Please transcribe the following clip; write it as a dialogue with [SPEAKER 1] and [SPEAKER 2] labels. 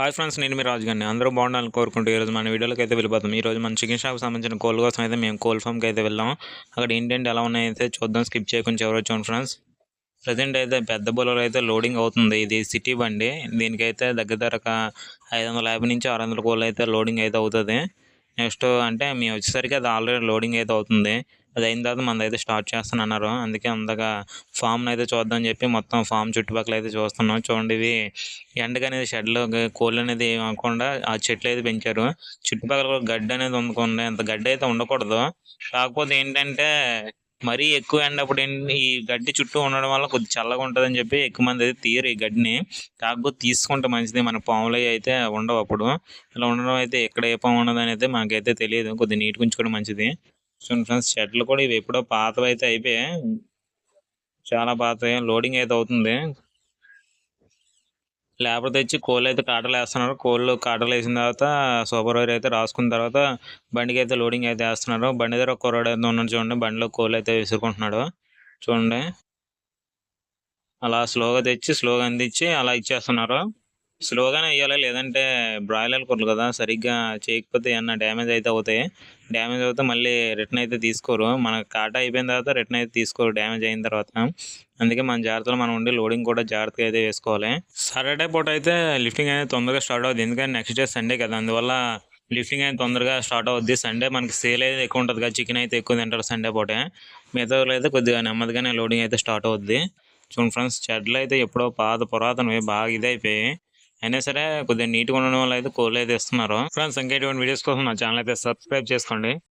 [SPEAKER 1] Hi friends, నేను మీ రాజు గారిని. అందరూ బాగుండాలని కోరుకుంటూ ఈరోజు మన వీడియోలోకి అయితే వెళ్ళిపోతాం. ఈరోజు మన చికెన్ షాప్కి సంబంధించిన కోళ్ళ కోసం అయితే మేము కోల్ ఫామ్కి అయితే వెళ్ళాం. అక్కడ ఏంటంటే ఎలా ఉన్నాయైతే చూద్దాం, స్కిప్ చేయకుండా ఎవరో చూడండి ఫ్రెండ్స్. ప్రజెంట్ అయితే పెద్ద బోలర్ అయితే లోడింగ్ అవుతుంది. ఇది సిటీ బండి. దీనికైతే దగ్గర 550 నుంచి 600 కోళ్ళు అయితే లోడింగ్ అయితే అవుతుంది. నెక్స్ట్ అంటే మేము వచ్చేసరికి అది ఆల్రెడీ లోడింగ్ అయితే అవుతుంది. అది అయిన తర్వాత మనదైతే స్టార్ట్ చేస్తానన్నారు. అందుకే అందగా ఫామ్ని అయితే చూద్దామని చెప్పి మొత్తం ఫామ్ చుట్టుపక్కల అయితే చూస్తున్నాం. చూడండి, ఇవి ఎండగా అనేది షెడ్లో కోళ్ళు అనేది అవ్వకుండా ఆ చెట్లు అయితే పెంచారు. చుట్టుపక్కల కూడా గడ్డి అనేది ఉంది. అంత గడ్డి అయితే ఉండకూడదు. కాకపోతే ఏంటంటే మరీ ఎక్కువ ఎండ అప్పుడు ఈ గడ్డి చుట్టూ ఉండడం వల్ల కొద్దిగా చల్లగా ఉంటుందని చెప్పి ఎక్కువ మంది అయితే తీయరు ఈ గడ్డిని. కాకపోతే తీసుకుంటే మంచిది. మన పాములు అయితే ఉండవు అప్పుడు. ఇలా ఉండడం అయితే ఎక్కడ ఏ పాము ఉండదు అనేది మనకైతే తెలియదు. కొద్దిగా నీట్గా ఉంచుకోవడం మంచిది. చూడండి ఫ్రెండ్స్, షెడ్లు కూడా ఇవి ఎప్పుడో పాతవి అయితే అయిపోయాయి. చాలా పాతవి. లోడింగ్ అయితే అవుతుంది. లేబర్ తెచ్చి కోళ్ళు అయితే కాటలు వేస్తున్నారు. కోళ్ళు కాటలు వేసిన తర్వాత సూపర్వైజర్ అయితే రాసుకున్న తర్వాత బండికి అయితే లోడింగ్ అయితే వేస్తున్నారు. బండి దగ్గర ఒక కుర్రాడు అయితే ఉన్నాడు చూడండి. బండిలో కోళ్ళు అయితే విసురుకుంటున్నాడు చూడండి. అలా స్లోగా తెచ్చి స్లోగా అందించి అలా ఇచ్చేస్తున్నారు. స్లోగానే వేయాలి, లేదంటే బ్రాయిలర్ కోళ్ళు కదా, సరిగ్గా చేయకపోతే ఏమన్నా డ్యామేజ్ అయితే అవుతాయి. డ్యామేజ్ అవుతే మళ్ళీ రిటర్న్ అయితే తీసుకోరు. మన కాటా అయిపోయిన తర్వాత రిటర్న్ అయితే తీసుకోరు డ్యామేజ్ అయిన తర్వాత. అందుకే మన జాగ్రత్తలో మనం ఉండి లోడింగ్ కూడా జాగ్రత్తగా అయితే వేసుకోవాలి. సాటర్డే పూట అయితే లిఫ్టింగ్ అనేది తొందరగా స్టార్ట్ అవుతుంది. ఎందుకంటే నెక్స్ట్ డే సండే కదా, అందువల్ల లిఫ్టింగ్ అనేది తొందరగా స్టార్ట్ అవుద్ది. సండే మనకి సేల్ అయితే ఎక్కువ ఉంటుంది కదా, చికెన్ అయితే ఎక్కువ తింటారు సండే పూటే. మిగతా అయితే కొద్దిగా నెమ్మదిగానే లోడింగ్ అయితే స్టార్ట్ అవుద్ది. చూడండి ఫ్రెండ్స్, షెడ్లు అయితే ఎప్పుడో పురాతనవి బాగా ఇదైపోయి అయినా సరే కొద్దిగా నీట్గా ఉండడం వల్ల అయితే కోళ్ళు అయితే ఇస్తున్నారు. ఫ్రెండ్స్, ఇంకేటువంటి వీడియోస్ కోసం నా ఛానల్ అయితే సబ్స్క్రైబ్ చేసుకోండి.